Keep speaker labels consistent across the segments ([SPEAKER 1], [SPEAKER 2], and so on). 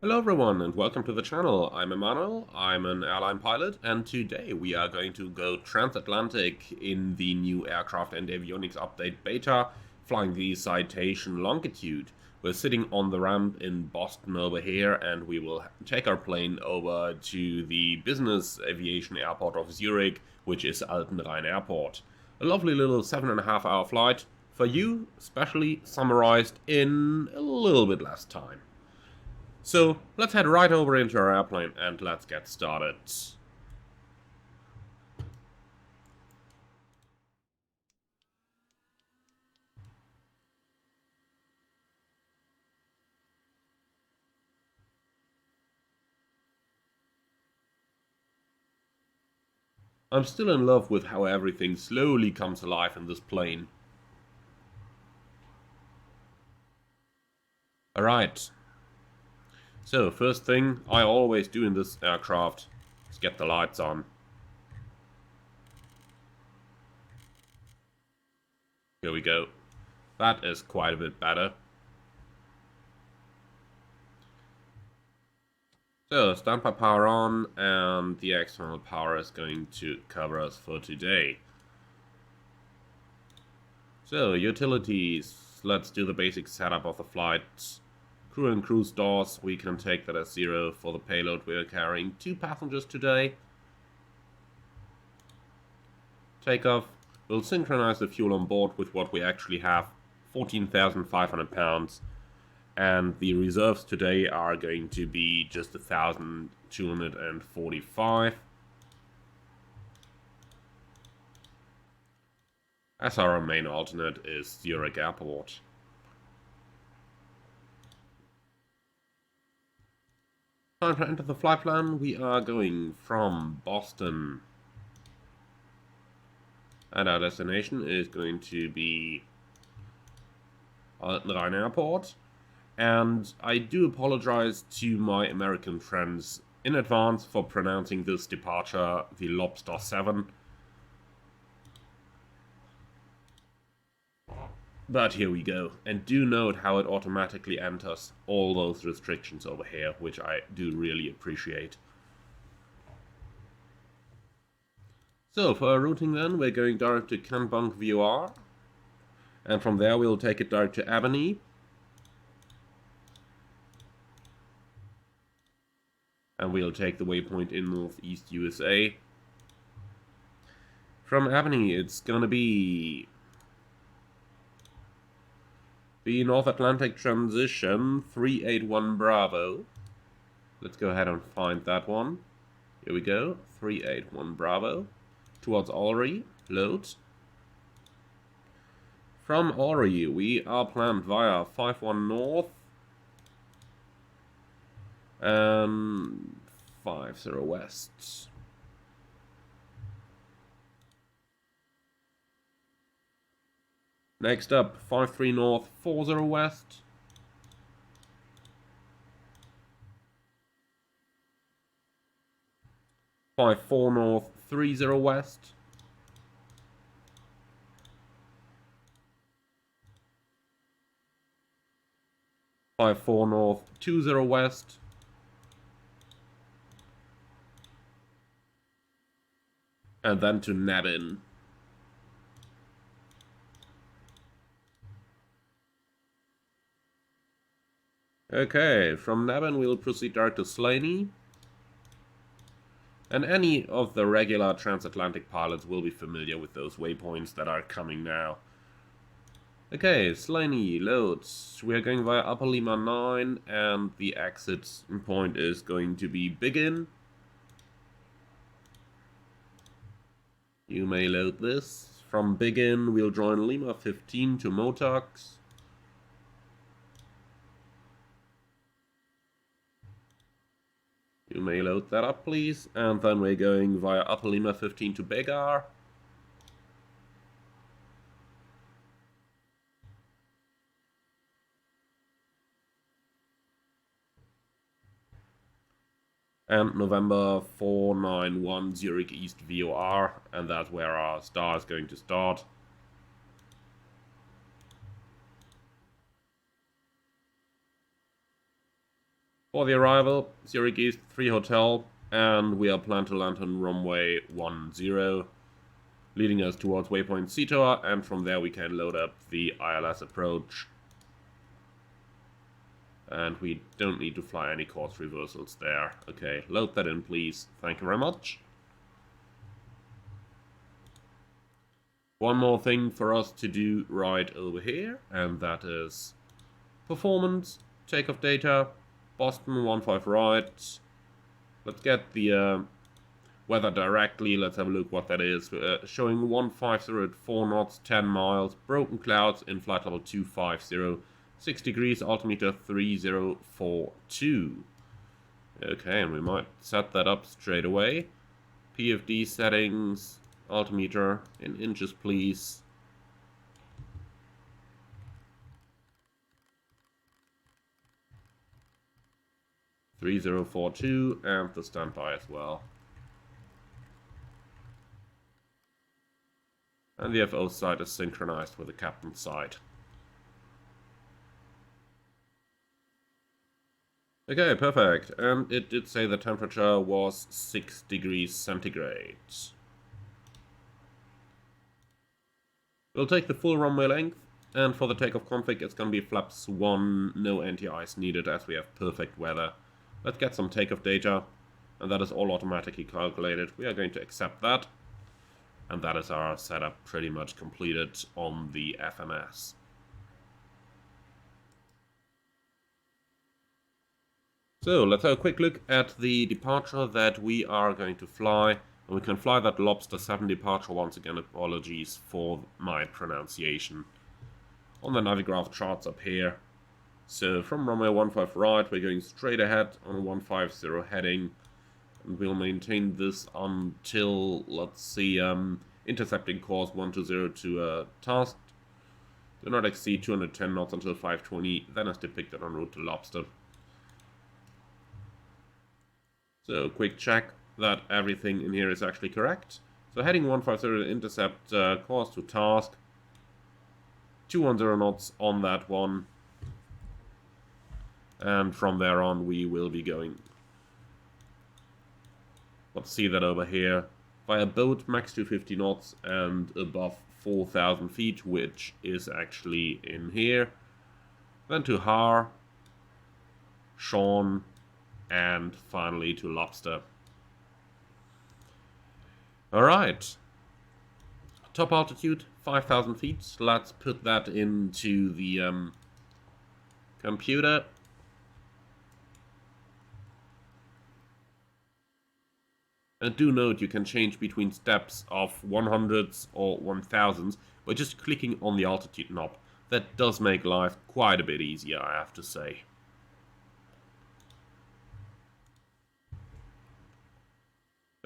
[SPEAKER 1] Hello everyone and welcome to the channel. I'm Emmanuel, I'm an airline pilot, and today we are going to go transatlantic in the new Aircraft and Avionics update beta, flying the Citation Longitude. We're sitting on the ramp in Boston over here, and we will take our plane over to the business aviation airport of Zurich, which is Altenrhein Airport. A lovely little 7.5 hour flight, for you, specially summarized in a little bit less time. So let's head right over into our airplane and let's get started. I'm still in love with how everything slowly comes alive in this plane. Alright. So, first thing I always do in this aircraft is get the lights on. Here we go. That is quite a bit better. So, standby power on, and the external power is going to cover us for today. So, utilities. Let's do the basic setup of the flight. Crew and cruise doors, we can take that as 0 for the payload. We are carrying 2 passengers today. Takeoff. We'll synchronize the fuel on board with what we actually have, 14,500 pounds. And the reserves today are going to be just 1,245. As our main alternate is Zurich Airport. Time to enter the flight plan. We are going from Boston. And our destination is going to be Altenrhein Airport. And I do apologize to my American friends in advance for pronouncing this departure the Lobster 7. But here we go, and do note how it automatically enters all those restrictions over here, which I do really appreciate. So, for our routing then, we're going direct to Kennebunk VOR, and from there we'll take it direct to Albany. And we'll take the waypoint in Northeast USA. From Albany, it's gonna be the North Atlantic transition 381 Bravo. Let's go ahead and find that one. Here we go, 381 Bravo. Towards Alry, load. From Alry, we are planned via 51 North and 50 West. Next up, 53 North, 40 West. Five 4 North, 30 West. Five 4 North, 20 West. And then to Nabin. Okay, from Nabin we'll proceed direct to Slaney. And any of the regular transatlantic pilots will be familiar with those waypoints that are coming now. Okay, Slaney, loads. We are going via Upper Lima 9, and the exit point is going to be Biggin. You may load this. From Biggin, we'll join Lima 15 to Motox. You may load that up, please. And then we're going via Upper Lima 15 to Begar. And November 491 Zurich East VOR, and that's where our star is going to start. For the arrival, Zurich East 3 Hotel, and we are planned to land on runway 10, leading us towards waypoint C tower, and from there we can load up the ILS approach. And we don't need to fly any course reversals there. Okay, load that in please. Thank you very much. One more thing for us to do right over here, and that is performance, takeoff data, Boston 15 right. Let's get the weather directly. Let's have a look what that is. Showing 150 at 4 knots, 10 miles, broken clouds, in-flight level 250, 6 degrees, altimeter 3042. Okay, and we might set that up straight away. PFD settings, altimeter in inches please. .3042, and the standby as well. And the FO side is synchronized with the captain's side. Okay, perfect. And it did say the temperature was 6 degrees centigrade. We'll take the full runway length, and for the takeoff config it's going to be flaps 1, no anti-ice needed as we have perfect weather. Let's get some takeoff data, and that is all automatically calculated. We are going to accept that, and that is our setup pretty much completed on the FMS. So let's have a quick look at the departure that we are going to fly, and we can fly that Lobster 7 departure. Once again, apologies for my pronunciation. On the Navigraph charts up here. So from runway 15 right, we're going straight ahead on a 150 heading, and we'll maintain this until, let's see, intercepting course 120 to task. Do not exceed 210 knots until 520, then as depicted en route to Lobster. So quick check that everything in here is actually correct. So heading 150 to intercept course to task, 210 knots on that one. And from there on we will be going, let's see that over here, via boat max 250 knots and above 4,000 feet, which is actually in here. Then to Har, Sean, and finally to Lobster. Alright. Top altitude, 5,000 feet. Let's put that into the computer. And do note you can change between steps of 100s or 1000s by just clicking on the altitude knob. That does make life quite a bit easier, I have to say.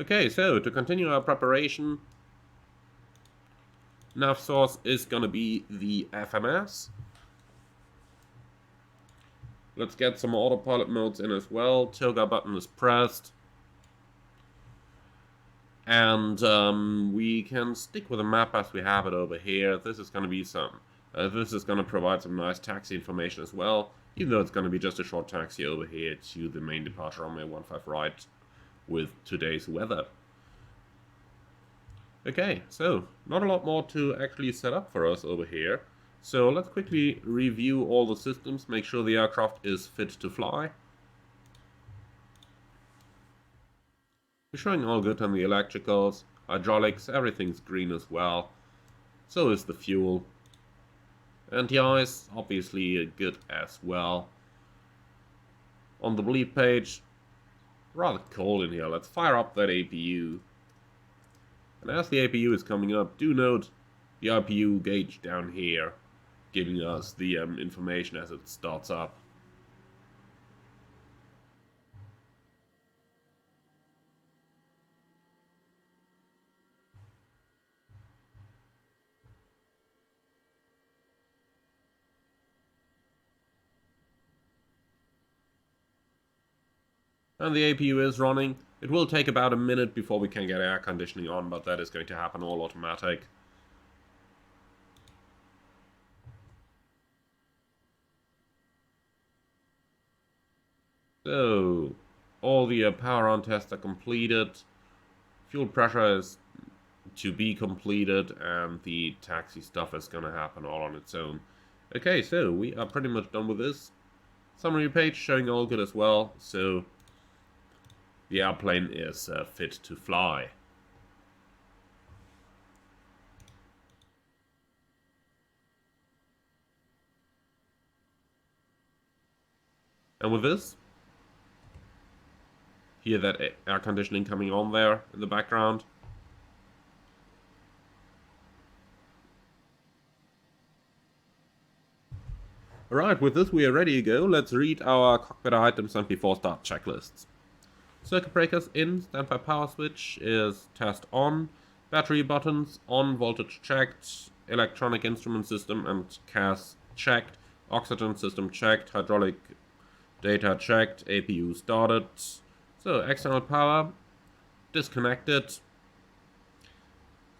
[SPEAKER 1] Okay, so to continue our preparation, nav source is gonna be the FMS. Let's get some autopilot modes in as well. Toga button is pressed. And we can stick with the map as we have it over here. This is going to be this is going to provide some nice taxi information as well, even though it's going to be just a short taxi over here to the main departure runway 15 right with today's weather. Okay, so not a lot more to actually set up for us over here. So let's quickly review all the systems, make sure the aircraft is fit to fly. We're showing all good on the electricals, hydraulics, everything's green as well. So is the fuel. Anti-ice, obviously good as well. On the bleed page, rather cold in here. Let's fire up that APU. And as the APU is coming up, do note the IPU gauge down here, giving us the information as it starts up. And the APU is running. It will take about a minute before we can get air conditioning on, but that is going to happen all automatic. So, all the power on tests are completed. Fuel pressure is to be completed, and the taxi stuff is gonna happen all on its own. Okay, so we are pretty much done with this. Summary page showing all good as well, so the airplane is fit to fly. And with this, hear that air conditioning coming on there in the background. Alright, with this we are ready to go. Let's read our cockpit items and before start checklists. Circuit breakers in, standby power switch is test on, battery buttons on, voltage checked, electronic instrument system and CAS checked, oxygen system checked, hydraulic data checked, APU started. So, external power disconnected,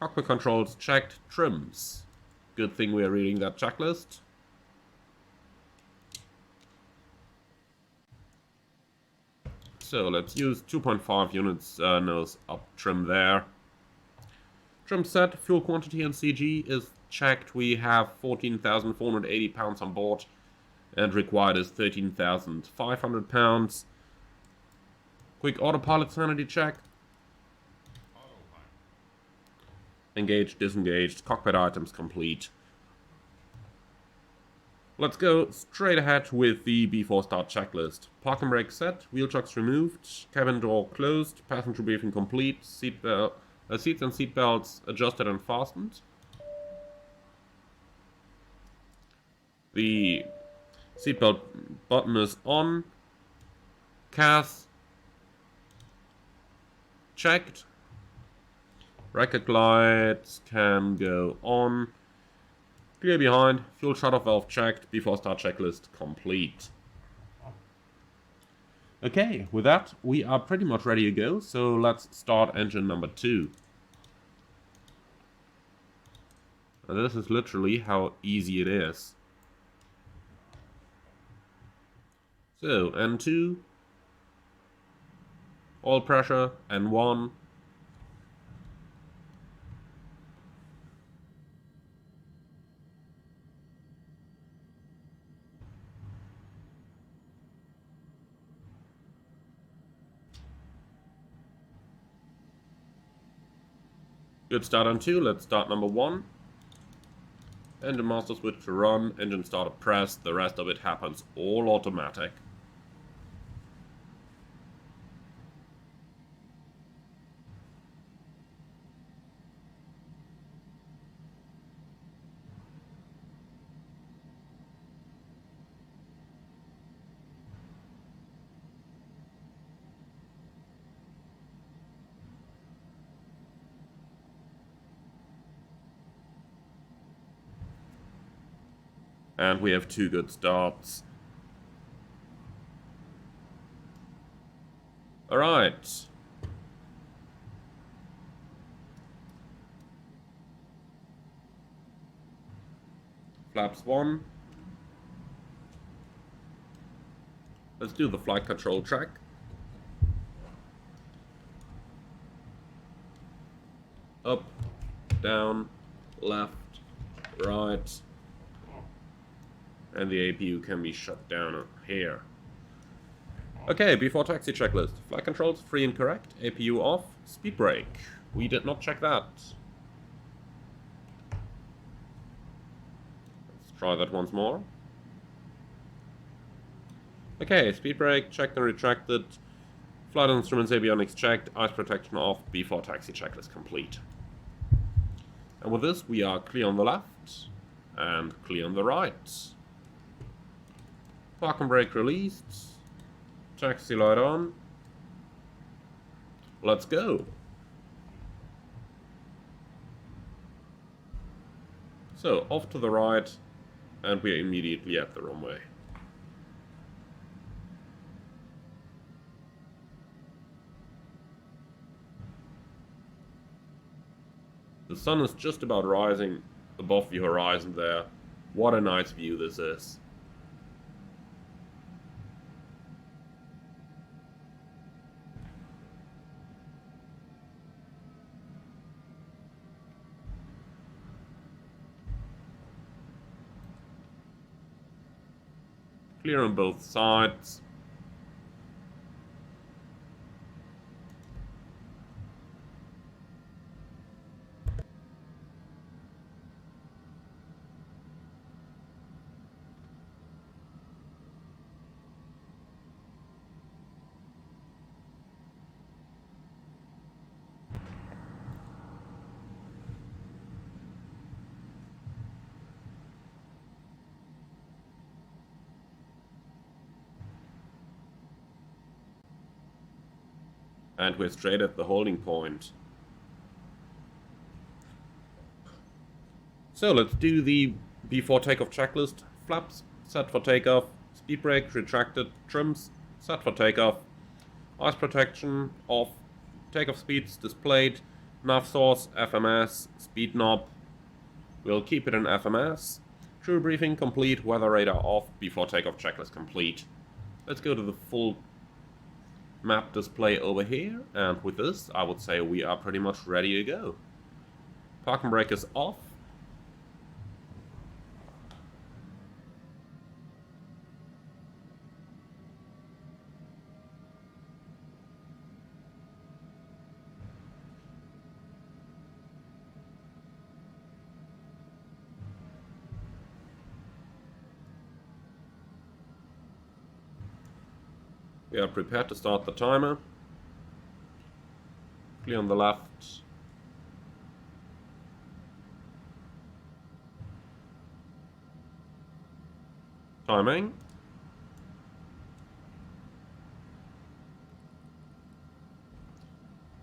[SPEAKER 1] cockpit controls checked, trims. Good thing we are reading that checklist. So let's use 2.5 units nose up trim there. Trim set, fuel quantity and CG is checked. We have 14,480 pounds on board and required is 13,500 pounds. Quick autopilot sanity check. Engaged, disengaged, cockpit items complete. Let's go straight ahead with the before start checklist. Park and brake set, wheel chocks removed, cabin door closed, passenger briefing complete, seats and seat belts adjusted and fastened. The seatbelt button is on. CAS checked. Record lights can go on. Clear behind, fuel shut-off valve checked, before start checklist complete. Okay, with that, we are pretty much ready to go, so let's start engine number 2. And this is literally how easy it is. So, N2, oil pressure, N1, good start on 2, let's start number 1. Engine master switch to run, engine starter press, the rest of it happens all automatic. And we have 2 good starts. Alright. Flaps 1. Let's do the flight control track. Up, down, left, right. And the APU can be shut down here. Okay, before taxi checklist. Flight controls, free and correct. APU off. Speed brake. We did not check that. Let's try that once more. Okay, speed brake checked and retracted. Flight instruments, avionics checked. Ice protection off. Before taxi checklist complete. And with this, we are clear on the left and clear on the right. Park and brake released. Taxi light on. Let's go. So, off to the right, and we are immediately at the runway. The sun is just about rising above the horizon there. What a nice view this is. Clear on both sides. And we're straight at the holding point. So let's do the before takeoff checklist. Flaps set for takeoff, speed brake retracted, trims set for takeoff, ice protection off, takeoff speeds displayed, nav source, FMS, speed knob. We'll keep it in FMS. Crew briefing complete, weather radar off, before takeoff checklist complete. Let's go to the full map display over here, and with this I would say we are pretty much ready to go. Parking brake is off. We are prepared to start the timer. Clear on the left. Timing.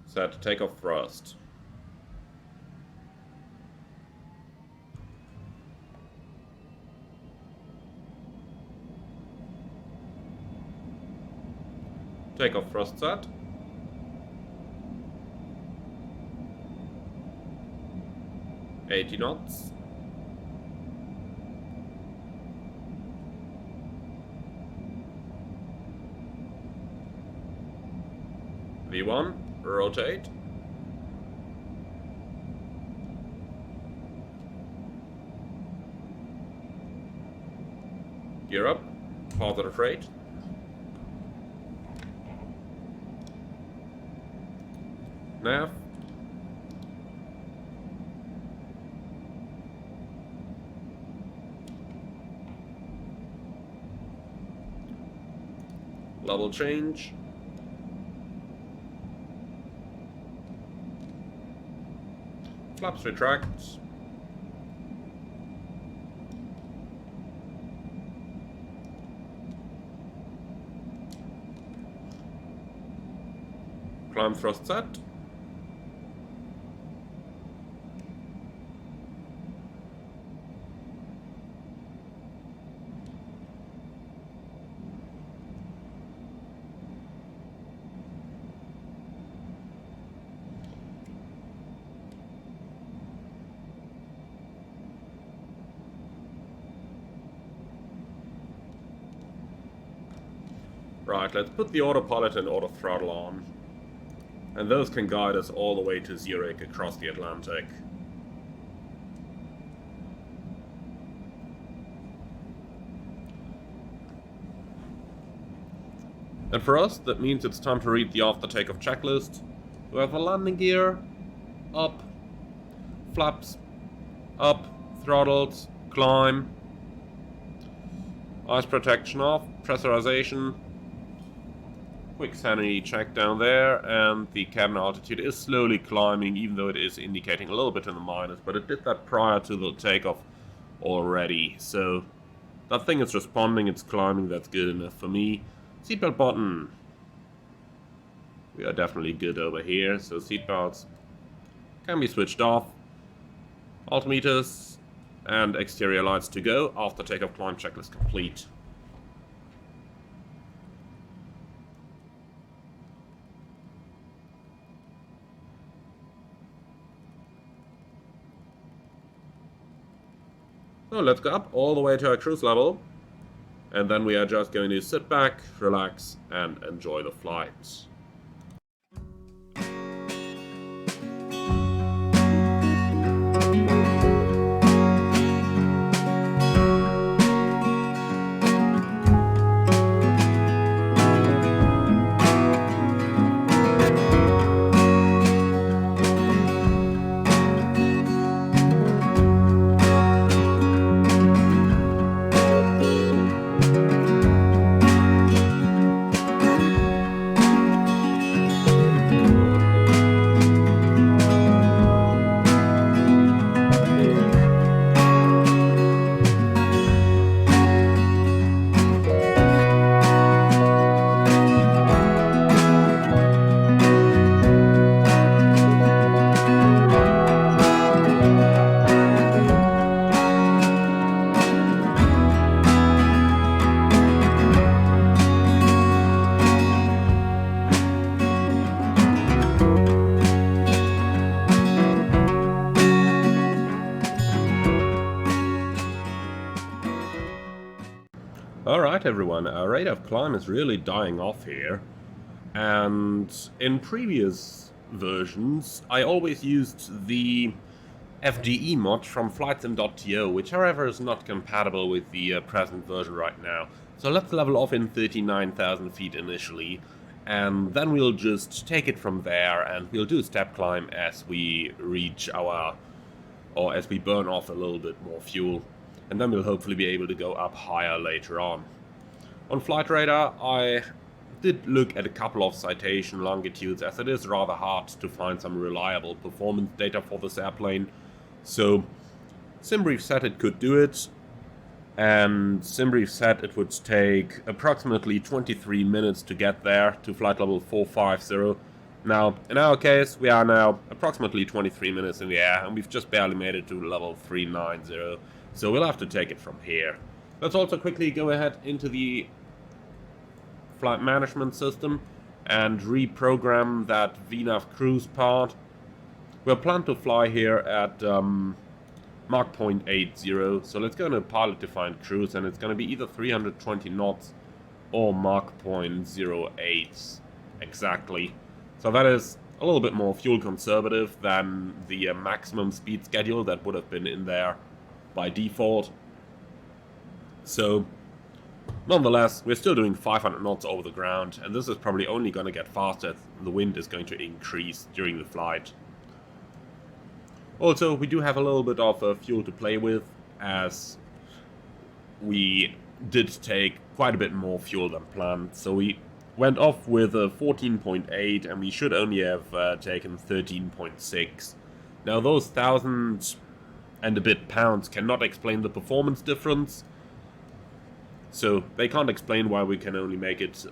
[SPEAKER 1] Set takeoff thrust. Takeoff thrust set. $80 knots. V1, rotate. Gear up, positive rate. Nav. Level change. Flaps retract. Climb thrust set. Right, let's put the autopilot and auto throttle on. And those can guide us all the way to Zurich across the Atlantic. And for us, that means it's time to read the after takeoff checklist. We have a landing gear, up, flaps, up, throttles, climb, ice protection off, pressurization, quick sanity check down there, and the cabin altitude is slowly climbing, even though it is indicating a little bit in the minus, but it did that prior to the takeoff already, so that thing is responding, it's climbing, that's good enough for me. Seatbelt button. We are definitely good over here, so seatbelts can be switched off. Altimeters and exterior lights to go. After takeoff climb checklist complete. So let's go up all the way to our cruise level. And then we are just going to sit back, relax, and enjoy the flight. Alright everyone, our rate of climb is really dying off here. And in previous versions, I always used the FDE mod from flightsim.to, which however is not compatible with the present version right now. So let's level off in 39,000 feet initially, and then we'll just take it from there and we'll do step climb as we reach as we burn off a little bit more fuel. And then we'll hopefully be able to go up higher later on. On Flight Radar, I did look at a couple of citation longitudes, as it is rather hard to find some reliable performance data for this airplane. So SimBrief said it could do it, and SimBrief said it would take approximately 23 minutes to get there to flight level 450. Now, in our case, we are now approximately 23 minutes in the air, and we've just barely made it to level 390. So we'll have to take it from here. Let's also quickly go ahead into the flight management system and reprogram that VNAV cruise part. We're planned to fly here at Mach 0.80, so let's go into pilot defined cruise, and it's going to be either 320 knots or Mach 0.08 exactly. So that is a little bit more fuel conservative than the maximum speed schedule that would have been in there by default. So nonetheless, we're still doing 500 knots over the ground, and this is probably only going to get faster as the wind is going to increase during the flight. Also, we do have a little bit of fuel to play with, as we did take quite a bit more fuel than planned. So we went off with a 14.8, and we should only have taken 13.6. Now those 1,000 and a bit pounds cannot explain the performance difference, so they can't explain why we can only make it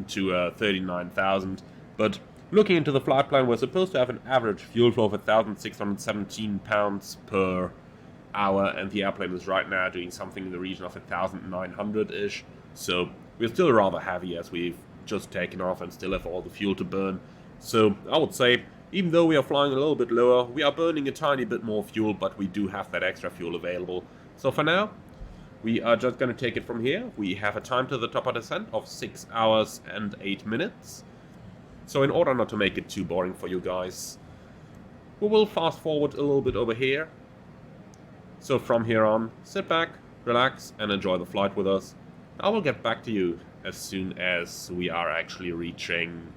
[SPEAKER 1] to 39,000. But looking into the flight plan, we're supposed to have an average fuel flow of 1,617 pounds per hour, and the airplane is right now doing something in the region of 1,900-ish. So we're still rather heavy, as we've just taken off and still have all the fuel to burn. So I would say, even though we are flying a little bit lower, we are burning a tiny bit more fuel, but we do have that extra fuel available. So for now, we are just going to take it from here. We have a time to the top of descent of 6 hours and 8 minutes. So in order not to make it too boring for you guys, we will fast forward a little bit over here. So from here on, sit back, relax, and enjoy the flight with us. I will get back to you as soon as we are actually reaching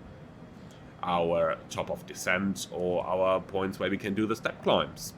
[SPEAKER 1] our top of descent or our points where we can do the step climbs.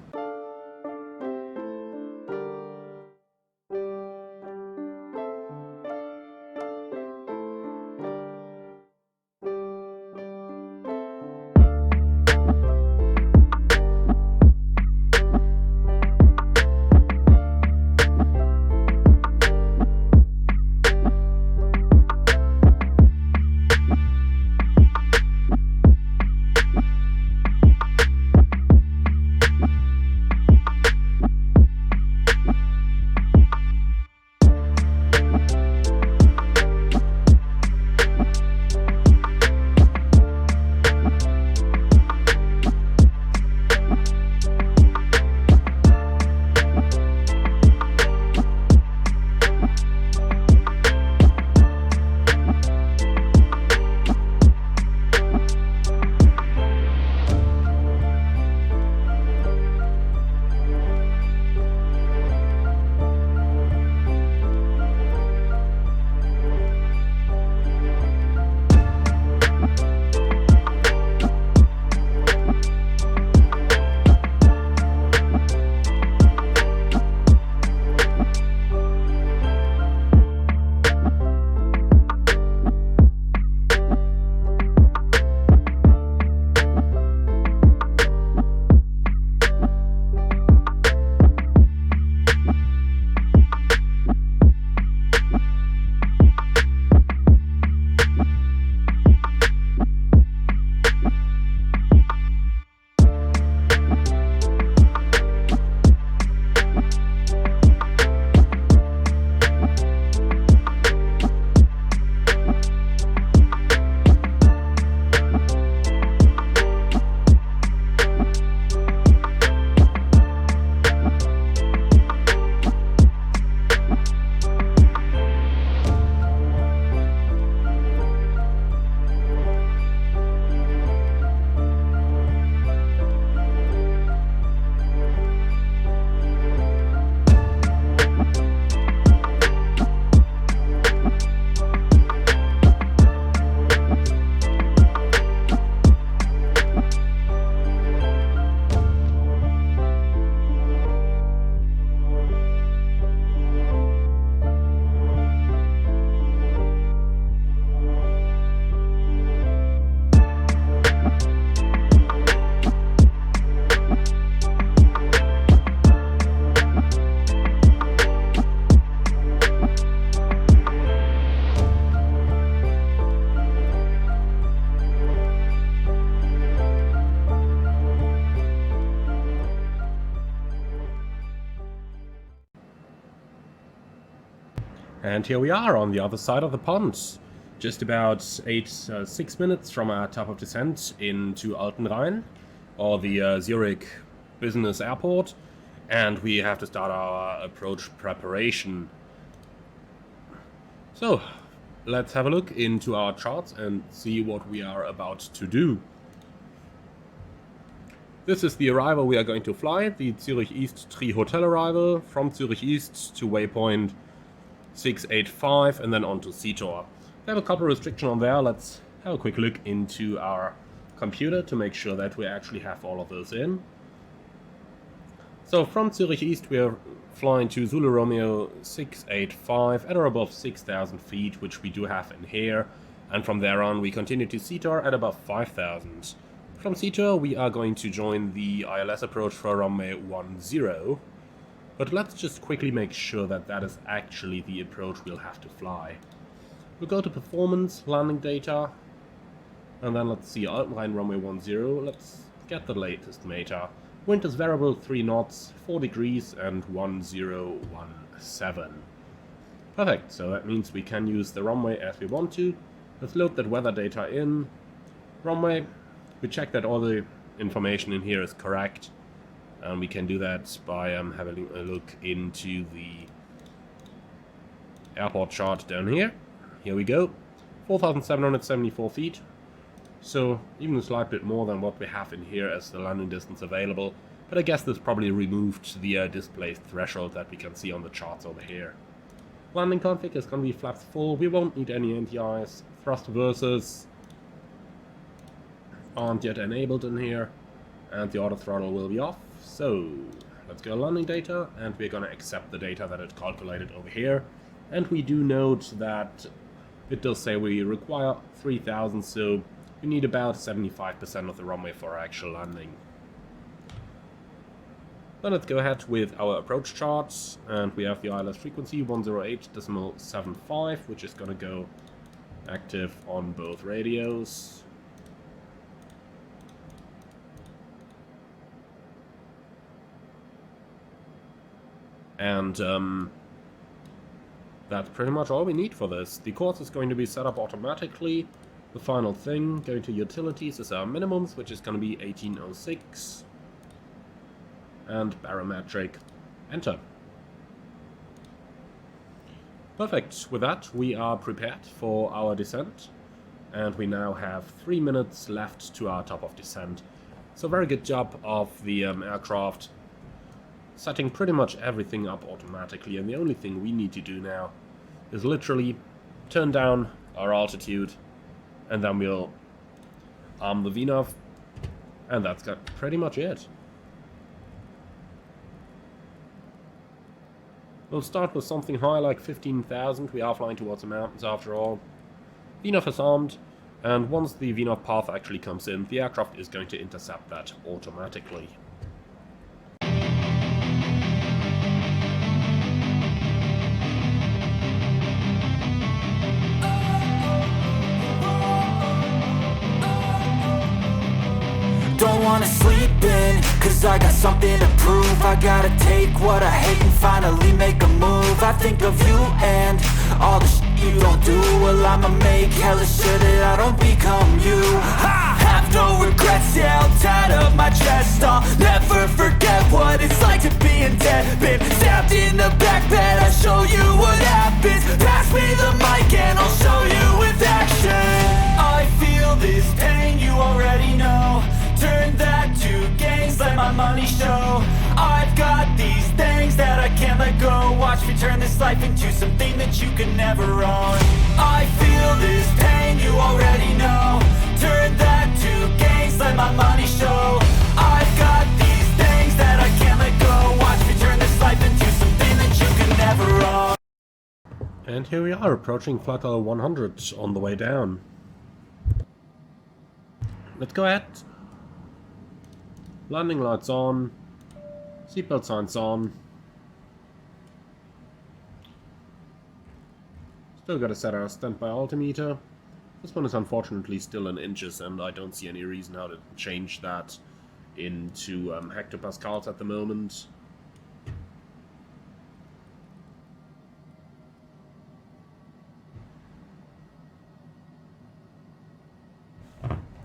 [SPEAKER 1] And here we are on the other side of the pond. Just about 6 minutes from our top of descent into Altenrhein, or the Zurich Business Airport. And we have to start our approach preparation. So, let's have a look into our charts and see what we are about to do. This is the arrival we are going to fly, the Zurich East 3 hotel arrival, from Zurich East to waypoint 685 and then on to Seator. We have a couple of restrictions on there. Let's have a quick look into our computer to make sure that we actually have all of those in. So from Zurich East we are flying to Zulu Romeo 685 at or above 6,000 feet, which we do have in here, and from there on we continue to Seator at above 5,000. From Seator we are going to join the ILS approach for runway 10, but let's just quickly make sure that that is actually the approach we'll have to fly. We'll go to performance, landing data, and then let's see Altenrhein runway 10, let's get the latest data. Wind is variable 3 knots, 4 degrees and 1017. Perfect, so that means we can use the runway as we want to. Let's load that weather data in. Runway, we check that all the information in here is correct. And we can do that by having a look into the airport chart down here. Here we go, 4,774 feet. So even a slight bit more than what we have in here as the landing distance available. But I guess this probably removed the displaced threshold that we can see on the charts over here. Landing config is going to be flaps full. We won't need any NTIs. Thrust reversers aren't yet enabled in here. And the auto throttle will be off. So let's go landing data, and we're going to accept the data that it calculated over here. And we do note that it does say we require 3,000, so we need about 75% of the runway for our actual landing. Then let's go ahead with our approach charts, and we have the ILS frequency 108.75, which is going to go active on both radios. And that's pretty much all we need for this. The course is going to be set up automatically. The final thing, going to utilities, is our minimums, which is going to be 1806. And barometric, enter. Perfect. With that, we are prepared for our descent. And we now have 3 minutes left to our top of descent. So very good job of the aircraft, setting pretty much everything up automatically, and the only thing we need to do now is literally turn down our altitude, and then we'll arm the VNAV, and that's got pretty much it. We'll start with something high like 15,000, we are flying towards the mountains after all. VNAV is armed, and once the VNAV path actually comes in, the aircraft is going to intercept that automatically.
[SPEAKER 2] Don't wanna sleep in, cause I got something to prove. I gotta take what I hate and finally make a move. I think of you and all the shit you don't do. Well, I'ma make hella sure that I don't become you. I have no regrets, yeah, I'll tie up my chest. I'll never forget what it's like to be in debt. Been stabbed in the back bed, I'll show you what happens. Pass me the mic and I'll show you with action. I feel this pain, you already know. Turn that to gains, let my money show. I've got these things that I can't let go. Watch me turn this life into something that you can never own. I feel this pain, you already know. Turn that to gains, let my money show. I've got these things that I can't let go. Watch me turn this life into something that you can never own.
[SPEAKER 1] And here we are, approaching flight level 100 on the way down. Let's go ahead. Landing lights on, seatbelt signs on. Still gotta set our standby altimeter. This one is unfortunately still in inches, and I don't see any reason how to change that into hectopascals at the moment.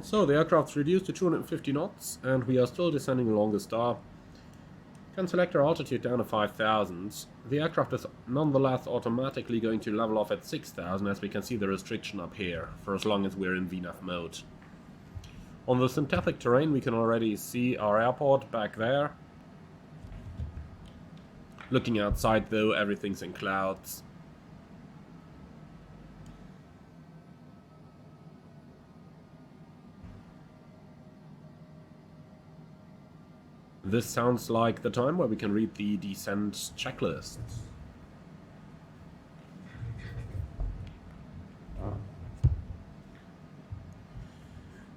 [SPEAKER 1] So the aircraft's reduced to 250 knots, and we are still descending along the star. Can select our altitude down to 5,000. The aircraft is nonetheless automatically going to level off at 6,000, as we can see the restriction up here, for as long as we're in VNAV mode. On the synthetic terrain we can already see our airport back there. Looking outside though, everything's in clouds. This sounds like the time where we can read the descent checklist.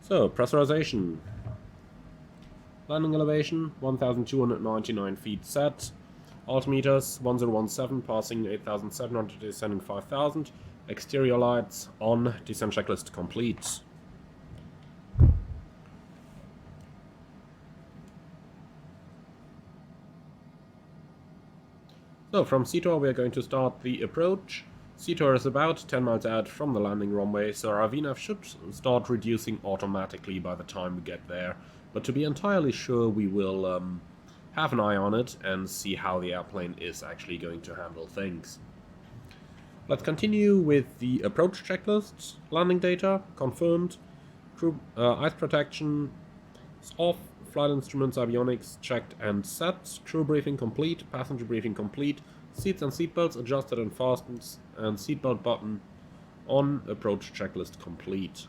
[SPEAKER 1] So, pressurization. Landing elevation, 1,299 feet set. Altimeters, 1017, passing 8,700, descending 5,000. Exterior lights on, descent checklist complete. So from CTOR we are going to start the approach. CTOR is about 10 miles out from the landing runway, so our VNAV should start reducing automatically by the time we get there. But to be entirely sure, we will have an eye on it and see how the airplane is actually going to handle things. Let's continue with the approach checklist. Landing data confirmed. Crew ice protection is off. Flight instruments, avionics checked and set. Crew briefing complete. Passenger briefing complete. Seats and seatbelts adjusted and fastened. And seatbelt button on. Approach checklist complete.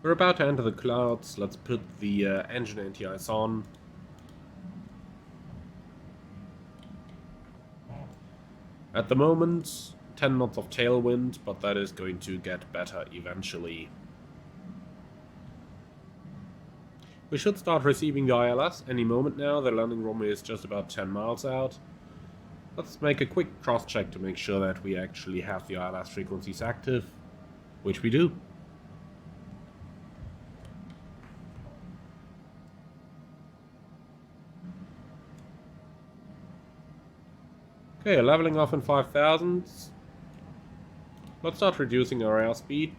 [SPEAKER 1] We're about to enter the clouds. Let's put the engine anti-ice on. At the moment, 10 knots of tailwind, but that is going to get better eventually. We should start receiving the ILS any moment now. The landing runway is just about 10 miles out. Let's make a quick cross-check to make sure that we actually have the ILS frequencies active, which we do. Okay, leveling off in 5,000. Let's start reducing our airspeed.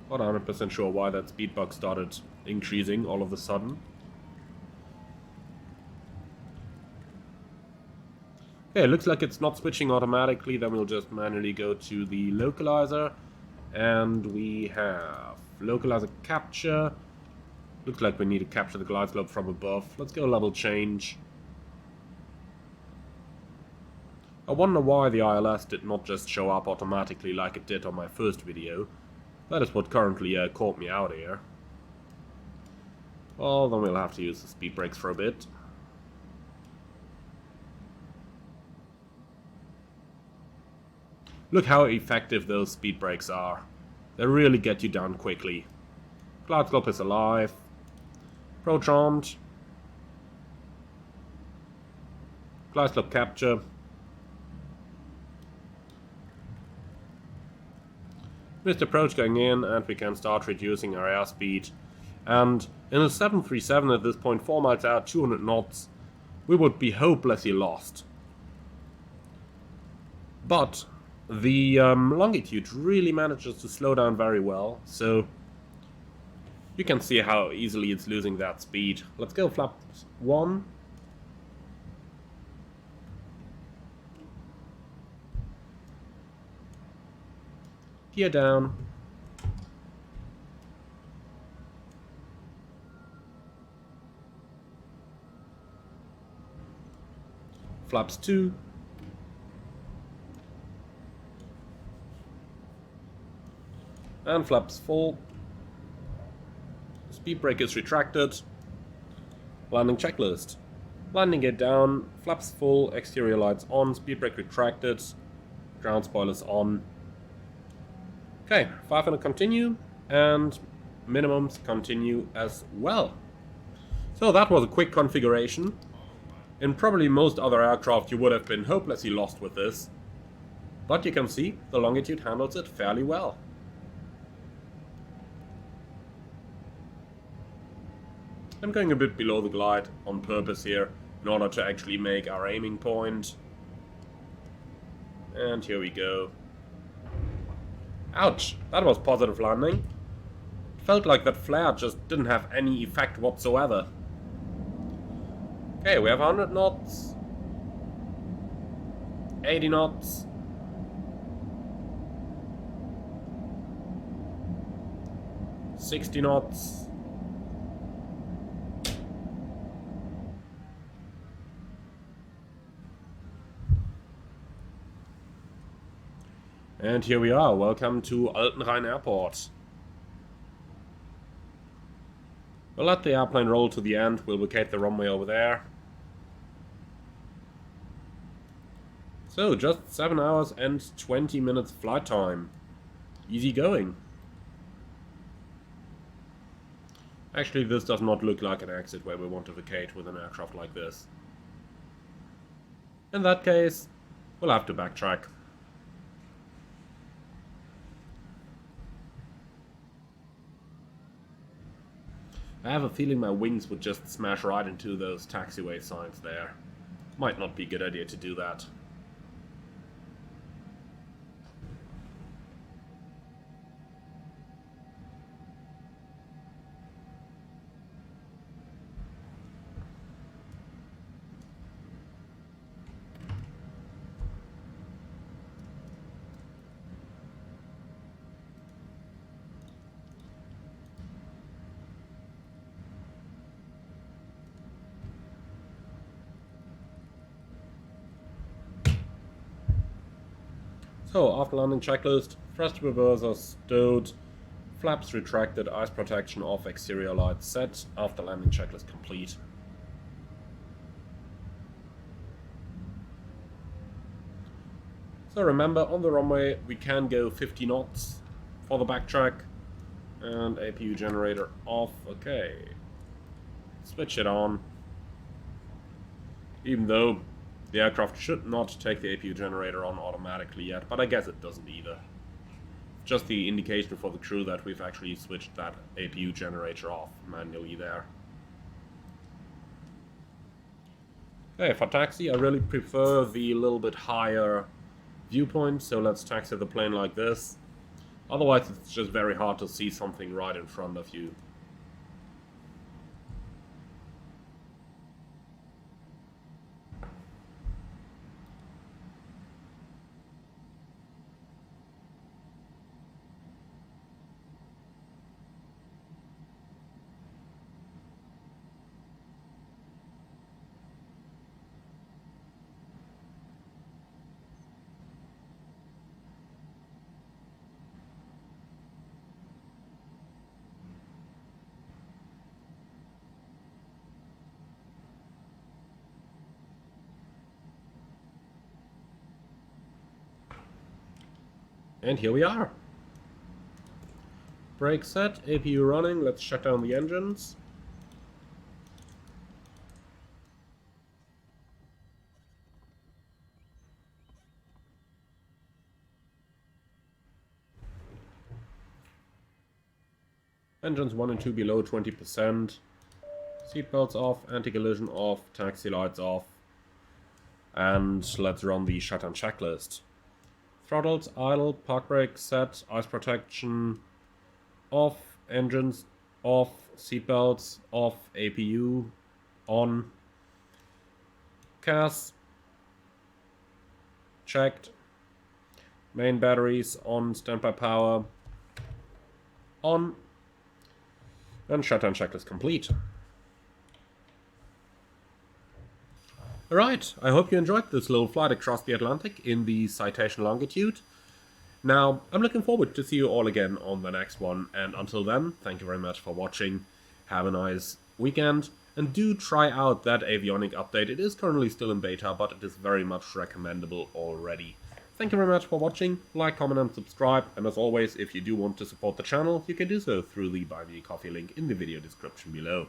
[SPEAKER 1] Not 100% sure why that speed bug started increasing all of a sudden. Okay, it looks like it's not switching automatically. Then we'll just manually go to the localizer. And we have localizer capture. Looks like we need to capture the glide slope from above. Let's go level change. I wonder why the ILS did not just show up automatically like it did on my first video. That is what currently caught me out here. Well, then we'll have to use the speed brakes for a bit. Look how effective those speed brakes are. They really get you down quickly. Glide slope is alive. Approach armed. Glide slope capture. Missed approach going in, and we can start reducing our airspeed. And in a 737 at this point, 4 miles out, 200 knots, we would be hopelessly lost. But the longitude really manages to slow down very well, so you can see how easily it's losing that speed. Let's go flaps 1. Gear down. Flaps 2. And flaps full. Speed brake is retracted. Landing checklist. Landing gear down, flaps full, exterior lights on, speed brake retracted, ground spoilers on. Okay, 500 continue, and minimums continue as well. So that was a quick configuration. In probably most other aircraft you would have been hopelessly lost with this. But you can see the Longitude handles it fairly well. I'm going a bit below the glide on purpose here in order to actually make our aiming point. And here we go. Ouch, that was positive landing. It felt like that flare just didn't have any effect whatsoever. Okay, we have 100 knots. 80 knots. $60 knots. And here we are, welcome to Altenrhein Airport. We'll let the airplane roll to the end, we'll vacate the runway over there. So, just 7 hours and 20 minutes flight time. Easy going. Actually, this does not look like an exit where we want to vacate with an aircraft like this. In that case, we'll have to backtrack. I have a feeling my wings would just smash right into those taxiway signs there. Might not be a good idea to do that. So, after landing checklist, thrust reverser stowed, flaps retracted, ice protection off, exterior lights set, after landing checklist complete. So remember, on the runway we can go 50 knots for the backtrack, and APU generator off, okay. Switch it on. Even though the aircraft should not take the APU generator on automatically yet, but I guess it doesn't either. Just the indication for the crew that we've actually switched that APU generator off manually there. Okay, for taxi I really prefer the little bit higher viewpoint, so let's taxi the plane like this. Otherwise it's just very hard to see something right in front of you. And here we are. Brake set, APU running, let's shut down the engines. Engines 1 and 2 below 20%. Seatbelts off, anti-collision off, taxi lights off. And let's run the shutdown checklist. Throttles idle, park brake set, ice protection off, engines off, seatbelts off, APU on, CAS checked, main batteries on, standby power on, and shutdown checklist complete. Alright, I hope you enjoyed this little flight across the Atlantic in the Citation Longitude. Now, I'm looking forward to see you all again on the next one, and until then, thank you very much for watching, have a nice weekend, and do try out that avionic update. It is currently still in beta, but it is very much recommendable already. Thank you very much for watching, like, comment and subscribe, and as always, if you do want to support the channel, you can do so through the Buy Me a Coffee link in the video description below.